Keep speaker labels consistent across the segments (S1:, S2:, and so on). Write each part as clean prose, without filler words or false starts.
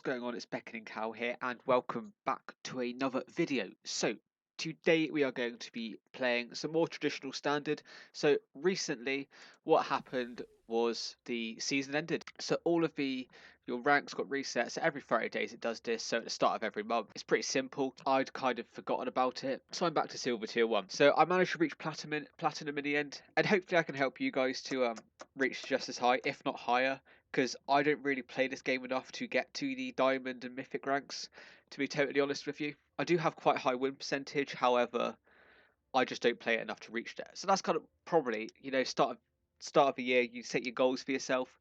S1: What's going on? It's BeckoningCow here, and welcome back to another video. So today we are going to be playing some more traditional standard. So recently what happened was the season ended, so all of your ranks got reset. So every 30 days it does this, so at the start of every month. It's pretty simple. I'd kind of forgotten about it, so I'm back to silver tier 1. So I managed to reach platinum in the end, and hopefully I can help you guys to reach just as high, if not higher, because I don't really play this game enough to get to the diamond and mythic ranks, to be totally honest with you. I do have quite a high win percentage, however, I just don't play it enough to reach there. So that's kind of probably, start of the year, you set your goals for yourself.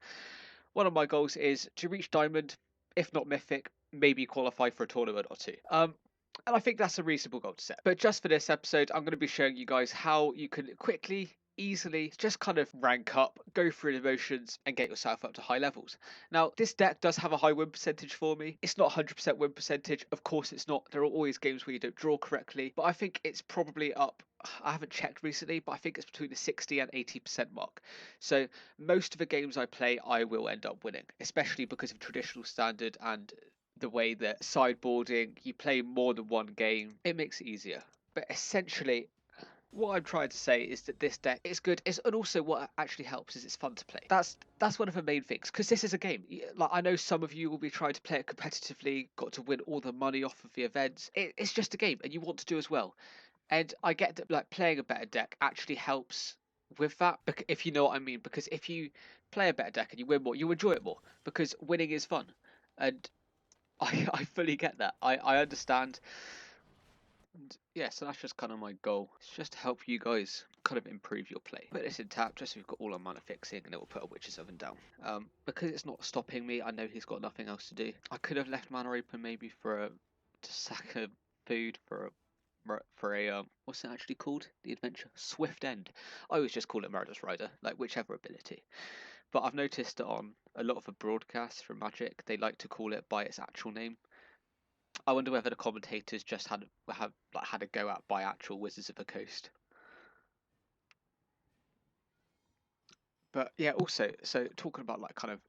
S1: One of my goals is to reach diamond, if not mythic, maybe qualify for a tournament or two. And I think that's a reasonable goal to set. But just for this episode, I'm going to be showing you guys how you can quickly, easily, just kind of rank up, go through the motions, and get yourself up to high levels. Now, this deck does have a high win percentage for me. It's not 100% win percentage. Of course, it's not. There are always games where you don't draw correctly. But I think it's probably up. I haven't checked recently, but I think it's between the 60 and 80% mark. So most of the games I play, I will end up winning, especially because of traditional standard and the way that sideboarding, you play more than one game, it makes it easier. But essentially, what I'm trying to say is that this deck is good, and also what actually helps is it's fun to play. That's one of the main things, because this is a game. Like, I know some of you will be trying to play it competitively, got to win all the money off of the events. It's just a game, and you want to do as well. And I get that, like, playing a better deck actually helps with that, if you know what I mean. Because if you play a better deck and you win more, you enjoy it more, because winning is fun. And I fully get that. I understand. And yeah, so that's just kind of my goal. It's just to help you guys kind of improve your play. Put this in tap just so we've got all our mana fixing, and it will put a Witch's Oven down. Because it's not stopping me, I know he's got nothing else to do. I could have left mana open maybe to sack a food for a what's it actually called? The adventure? Swift End. I always just call it Murderous Rider, like whichever ability. But I've noticed that on a lot of the broadcasts from Magic, they like to call it by its actual name. I wonder whether the commentators just had a go at by actual Wizards of the Coast. But yeah, also, so talking about like kind of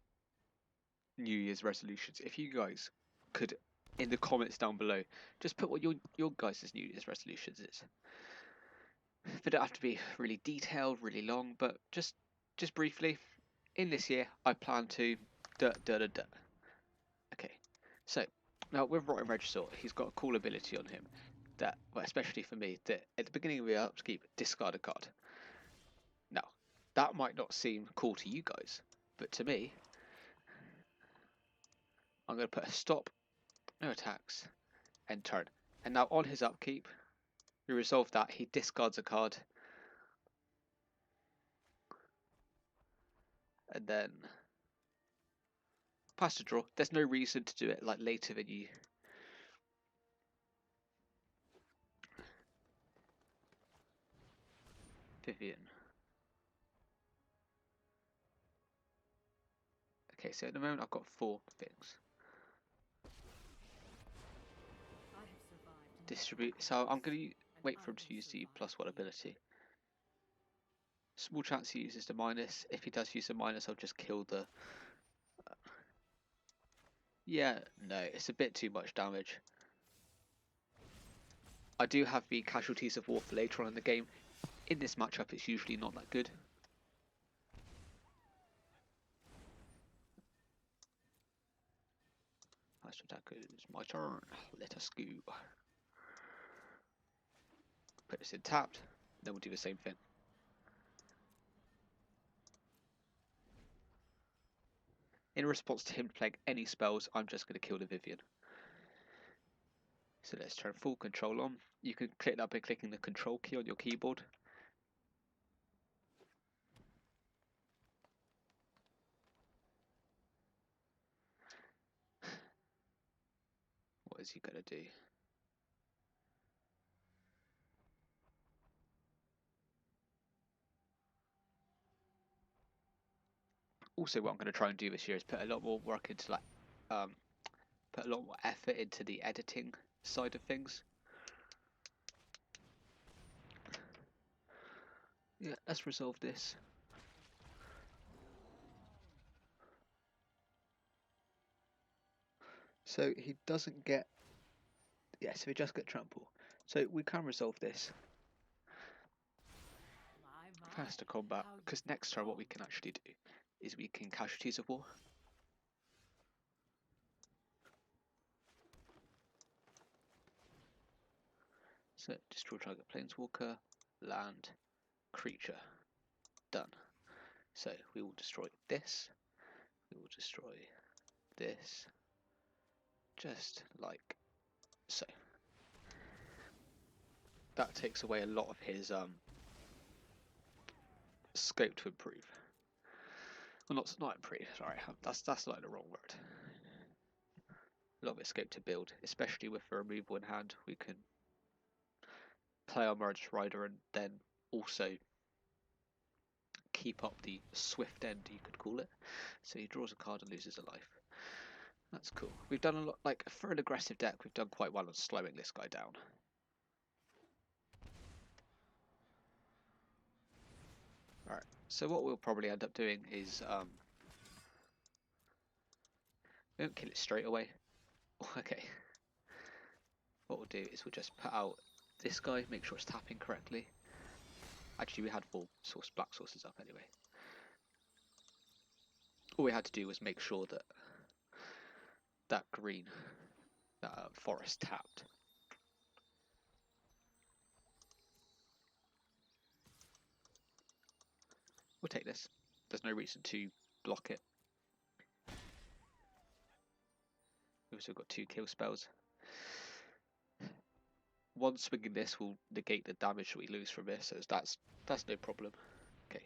S1: New Year's resolutions, if you guys could in the comments down below just put what your guys' New Year's resolutions is. They don't have to be really detailed, really long, but just briefly. In this year, I plan to Okay, so now with Rotten Regisaur, he's got a cool ability on him that, well, especially for me, that at the beginning of the upkeep, discard a card. Now, that might not seem cool to you guys, but to me, I'm going to put a stop, no attacks, end turn. And now on his upkeep, we resolve that, he discards a card, and then pass to draw. There's no reason to do it like later than you. Vivian. Okay, so at the moment I've got 4 things. Distribute. So I'm going to wait for him to use the +1 ability. Small chance he uses the minus. If he does use the minus, I'll just kill the... Yeah, no, it's a bit too much damage. I do have the Casualties of War for later on in the game. In this matchup, it's usually not that good. Last attack is my turn. Let us go. Put this in tapped, then we'll do the same thing. In response to him playing any spells, I'm just going to kill the Vivian. So let's turn full control on. You can click that by clicking the control key on your keyboard. What is he going to do? Also, what I'm going to try and do this year is put a lot more work into put a lot more effort into the editing side of things. Yeah, let's resolve this. So he doesn't get... Yeah, so he just get trample. So we can resolve this. Faster combat, because next turn what we can actually do is we can casualties of war. So destroy target planeswalker, land, creature. Done. So we will destroy this. We will destroy this. Just like so. That takes away a lot of his scope to improve. Well, not improve. Sorry, that's like the wrong word. A lot of his scope to build, especially with the removal in hand. We can play our Murderous Rider and then also keep up the swift end, you could call it. So he draws a card and loses a life. That's cool. We've done a lot, like for an aggressive deck, we've done quite well on slowing this guy down. Alright, so what we'll probably end up doing is we won't kill it straight away. Okay. What we'll do is we'll just put out this guy, make sure it's tapping correctly. Actually, we had full black sources up anyway. All we had to do was make sure that that green, that forest tapped. We'll take this. There's no reason to block it. We've also got 2 kill spells. One swinging this will negate the damage we lose from this, so that's no problem. Okay,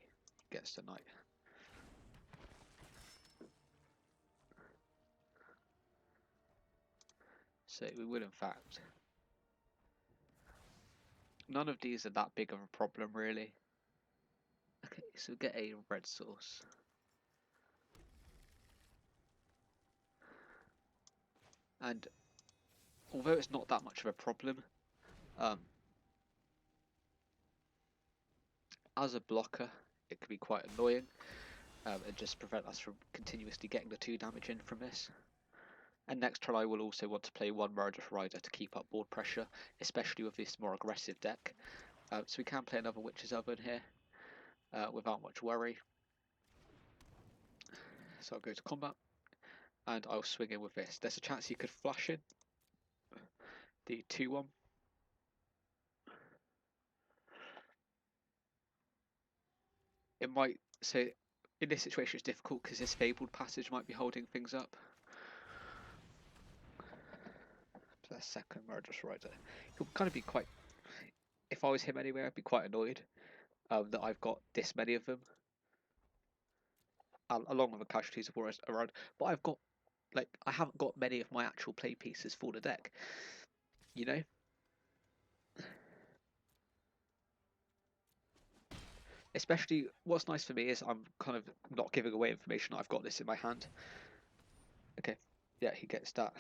S1: gets the knight. So we will in fact. None of these are that big of a problem really. Okay, so we get a red source. And although it's not that much of a problem, as a blocker it can be quite annoying and just prevent us from continuously getting the 2 damage in from this. And next turn I will also want to play 1 Murderous Rider to keep up board pressure, especially with this more aggressive deck. So we can play another Witch's Oven here without much worry. So I'll go to combat and I'll swing in with this. There's a chance he could flush in the 2-1. It might, so in this situation it's difficult because this Fabled Passage might be holding things up. So that's second Murderous Rider. He'll kind of be quite, if I was him anyway, I'd be quite annoyed that I've got this many of them. Along with the casualties of war around, but I've got, like, I haven't got many of my actual play pieces for the deck, you know? Especially, what's nice for me is I'm kind of not giving away information. I've got this in my hand. Okay, yeah, he gets that.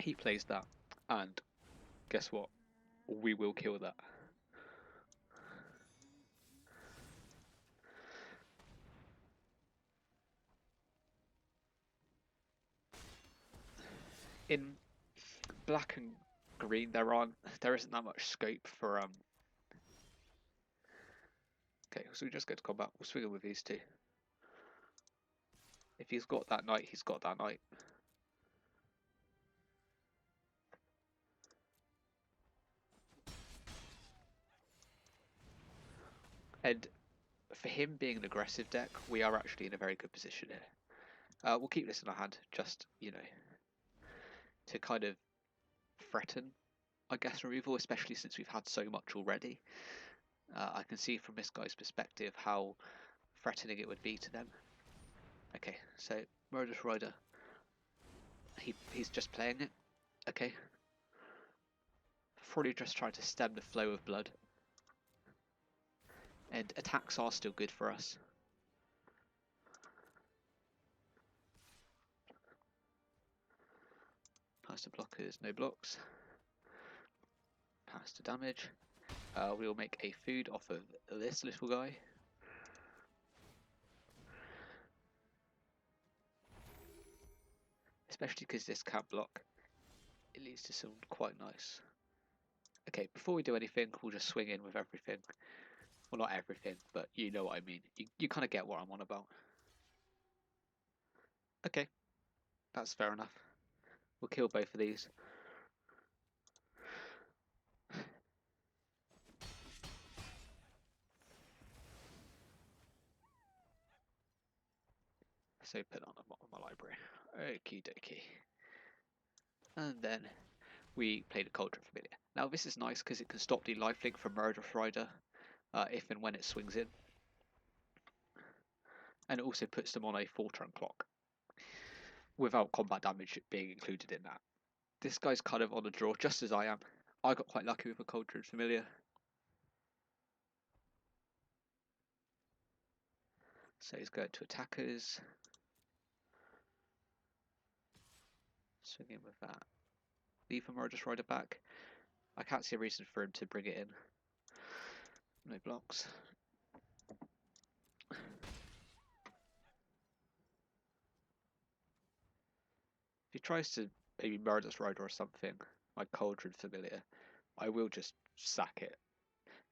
S1: He plays that, and guess what? We will kill that. In black and green, there isn't that much scope for Okay, so we just go to combat. We'll swing him with these 2. If he's got that knight, he's got that knight. And for him being an aggressive deck, we are actually in a very good position here. We'll keep this in our hand, just, you know, to kind of threaten, I guess, removal, especially since we've had so much already. I can see from this guy's perspective how threatening it would be to them. Okay, so Murderous Rider, he's just playing it. Okay, probably just trying to stem the flow of blood. And attacks are still good for us. Pass to blockers, no blocks. Pass to damage. We'll make a food off of this little guy. especially because this can't block. It leads to some quite nice. Okay, before we do anything, we'll just swing in with everything. Well, not everything, but you know what I mean. You kind of get what I'm on about. Okay, that's fair enough. We'll kill both of these. So put on my library. Okie dokie. And then we play the Cauldron Familiar. Now this is nice because it can stop the lifelink from Murderous Rider if and when it swings in. And it also puts them on a 4-turn clock without combat damage being included in that. This guy's kind of on the draw just as I am. I got quite lucky with a Cauldron Familiar. So he's going to attackers. Swing in with that. Leave a Murderous Rider back. I can't see a reason for him to bring it in. No blocks. If he tries to maybe Murderous Rider or something, my Cauldron Familiar, I will just sack it.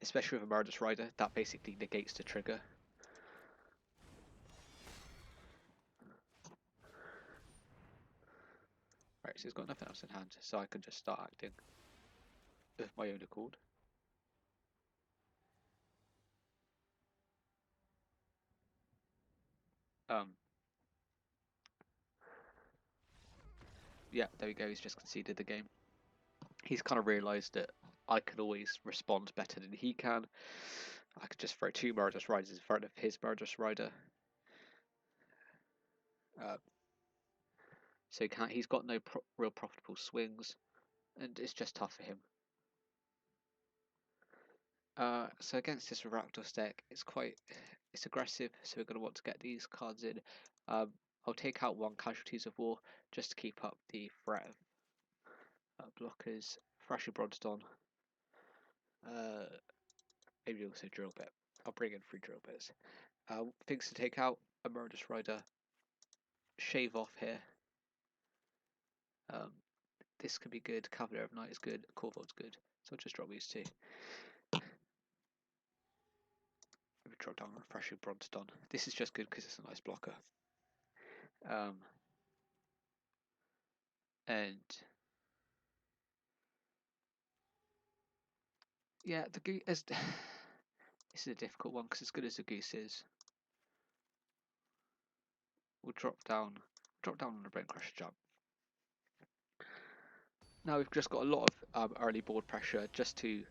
S1: Especially with a Murderous Rider, that basically negates the trigger. Right, so he's got nothing else in hand, so I can just start acting of my own accord. Yeah, there we go, he's just conceded the game. He's kind of realised that I can always respond better than he can. I could just throw 2 Murderous Riders in front of his Murderous Rider. So he's got no real profitable swings, and it's just tough for him. So against this Rakdos deck, it's aggressive, so we're going to want to get these cards in. I'll take out 1 Casualties of War just to keep up the threat of blockers. Thrashy Bronzedon. Maybe also Drill Bit. I'll bring in 3 Drill Bits. Things to take out: a Murderous Rider. Shave off here. This could be good. Cavalier of Night is good. Corvold's good. So I'll just drop these 2. Maybe drop down Refreshing Bronzedon. This is just good because it's a nice blocker. And yeah, the goose is this is a difficult one because as good as the goose is, we'll drop down on the Brain Crusher jump. Now we've just got a lot of early board pressure just to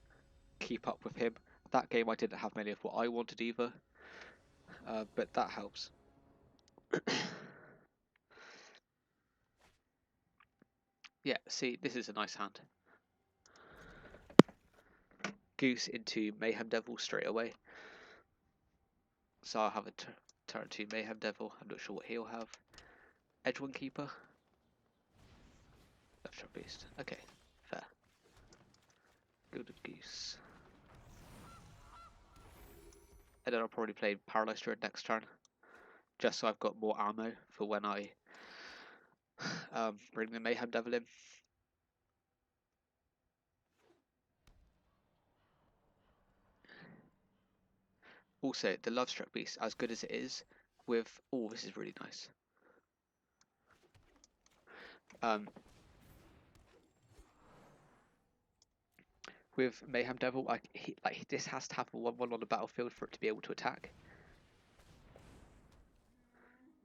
S1: keep up with him. That game I didn't have many of what I wanted either, but that helps. Yeah, see, this is a nice hand. Goose into Mayhem Devil straight away. So I'll have a turn 2 Mayhem Devil. I'm not sure what he'll have. Edgewing Keeper. Left Beast. Okay, fair. Gilded Goose. And then I'll probably play Paralyzed Druid next turn, just so I've got more ammo for when I bring the Mayhem Devil in. Also, the Lovestruck Beast, as good as it is, with... Oh, this is really nice. With Mayhem Devil, this has to have a 1/1 on the battlefield for it to be able to attack.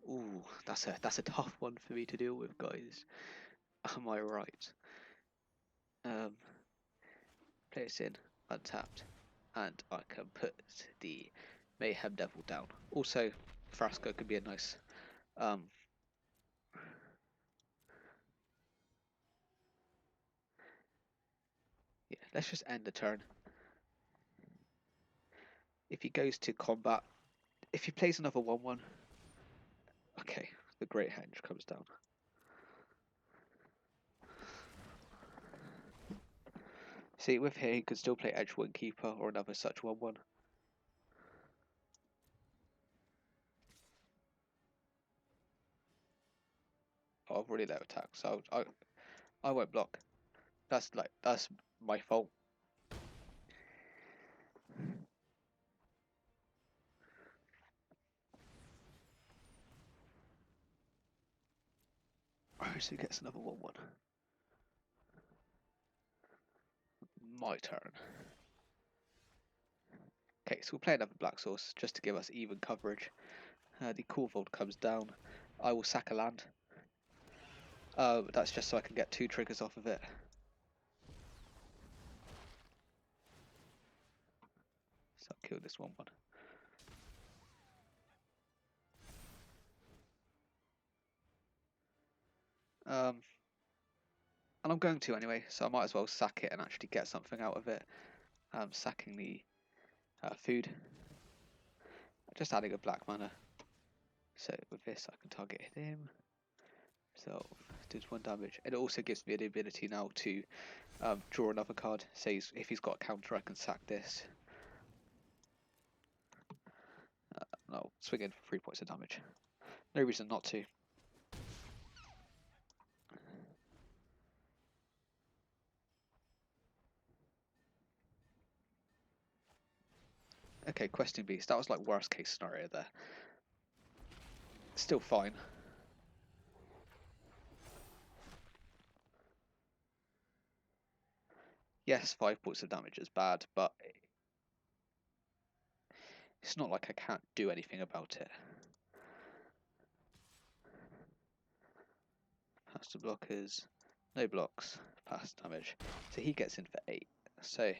S1: Ooh, that's a tough one for me to deal with, guys. Am I right? Play this in, untapped, and I can put the Mayhem Devil down. Also, Frasco could be a nice yeah, let's just end the turn. If he goes to combat, if he plays another 1/1, okay, the Great Henge comes down. See, with here he could still play Edgewing Keeper or another such 1/1. Oh, I've already let attack, so I won't block. That's my fault. Alright, so he gets another 1/1. My turn. Okay, so we'll play another black source just to give us even coverage. The Corvold comes down. I will sack a land. That's just so I can get 2 triggers off of it. So I'll kill this 1/1. And I'm going to anyway, so I might as well sack it and actually get something out of it. Sacking the food. Just adding a black mana. So with this I can target him. So does 1 damage. And it also gives me the ability now to draw another card. Say if he's got a counter I can sack this. I'll swing in for 3 points of damage. No reason not to. Okay, Questing Beast. That was like worst case scenario there. Still fine. Yes, 5 points of damage is bad, but it's not like I can't do anything about it. Pass to blockers, no blocks, pass damage. So he gets in for 8. So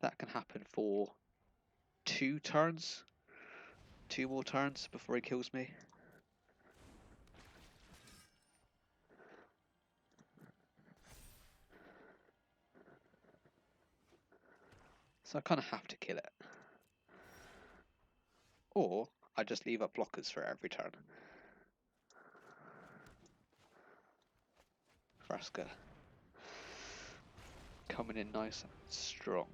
S1: that can happen for 2 turns. 2 more turns before he kills me. So I kind of have to kill it. Or I just leave up blockers for every turn. Vraska. Coming in nice and strong.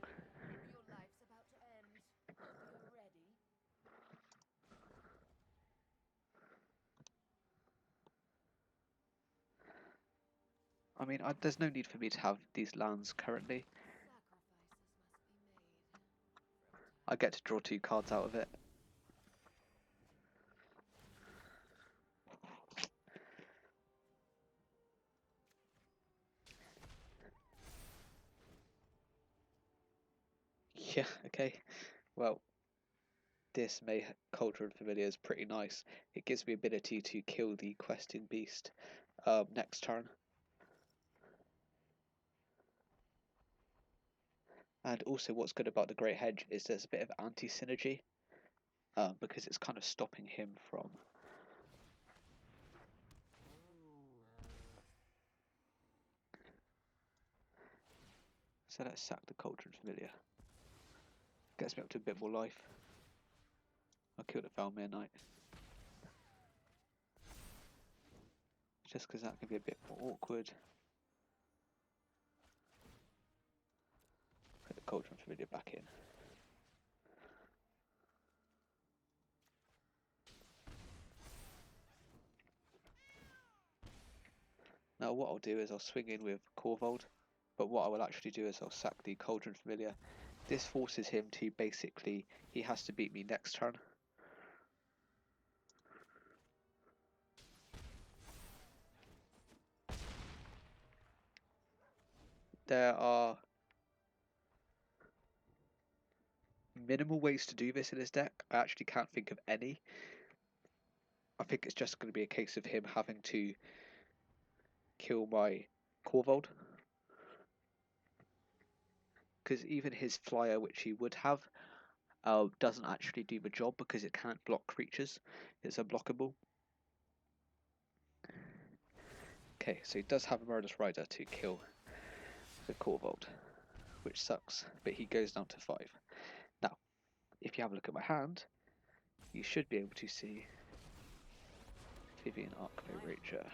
S1: I mean, there's no need for me to have these lands currently. I get to draw 2 cards out of it. Yeah, okay. Well, this Cauldron Familiar is pretty nice. It gives me ability to kill the Questing Beast next turn. And also what's good about the Great Hedge is there's a bit of anti-synergy, because it's kind of stopping him from... So let's sack the Cauldron Familiar. Gets me up to a bit more life. I'll kill the Valmir Knight. Just because that can be a bit more awkward. Put the Cauldron Familiar back in. Now what I'll do is I'll swing in with Corvold, but what I will actually do is I'll sack the Cauldron Familiar. This forces him to basically, he has to beat me next turn. There are minimal ways to do this in his deck. I actually can't think of any. I think it's just going to be a case of him having to kill my Corvold. Because even his flyer, which he would have, doesn't actually do the job because it can't block creatures. It's unblockable. Okay, so he does have a Murderous Rider to kill the Corvold, which sucks, but he goes down to 5. Now, if you have a look at my hand, you should be able to see Vivian Arcmo Rager.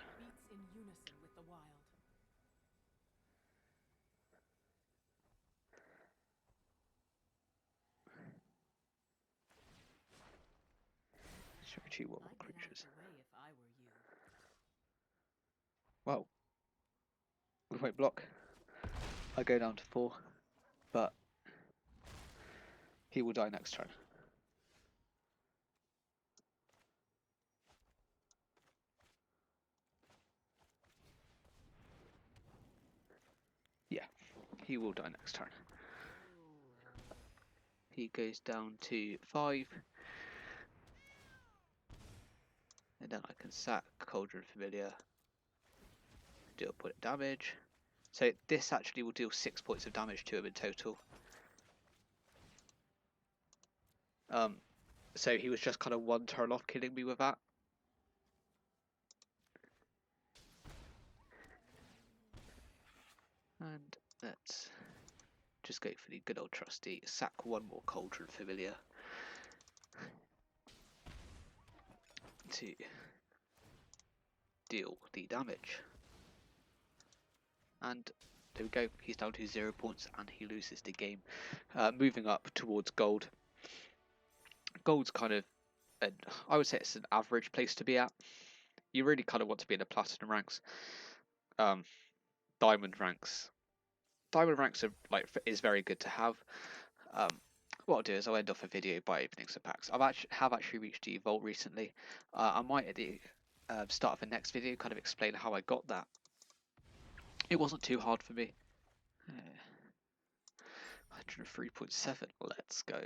S1: Show 2 1
S2: I'd get out of
S1: creatures.
S2: the way if I were you.
S1: Well, we won't block. I go down to 4, but he will die next turn. Yeah, he will die next turn. He goes down to 5. And then I can sack Cauldron Familiar, deal a point of damage. So this actually will deal 6 points of damage to him in total. So he was just kind of 1 turn off killing me with that. And let's just go for the good old trusty sack 1 more Cauldron Familiar to deal the damage. And there we go, he's down to 0 points and he loses the game. Moving up towards gold. Gold's kind of, I would say it's an average place to be at. You really kind of want to be in the platinum ranks. Diamond ranks is very good to have. What I'll do is I'll end off a video by opening some packs. Have actually reached the vault recently. I might at the start of the next video kind of explain how I got that. It wasn't too hard for me. 103.7, let's go.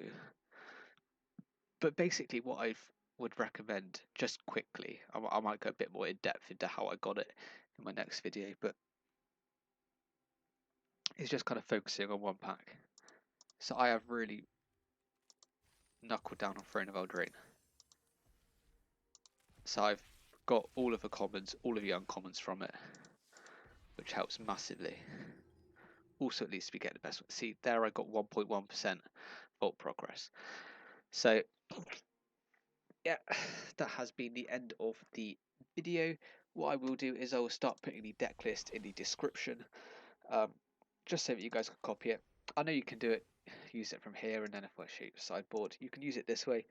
S1: But basically what I would recommend, just quickly, I might go a bit more in depth into how I got it in my next video, but it's just kind of focusing on one pack. So I have really knuckled down on Throne of Eldraine. So I've got all of the commons, all of the uncommons from it, which helps massively. Also, at least we get the best one. See, there I got 1.1% vault progress. So, yeah, that has been the end of the video. What I will do is I will start putting the deck list in the description, just so that you guys can copy it. I know you can do it, use it from here, and then if I shoot sideboard, you can use it this way.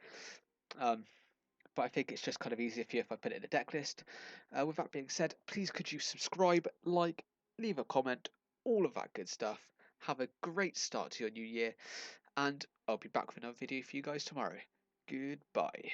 S1: But I think it's just kind of easier for you if I put it in the deck list. With that being said, please could you subscribe, like, leave a comment, all of that good stuff. Have a great start to your new year, and I'll be back with another video for you guys tomorrow. Goodbye.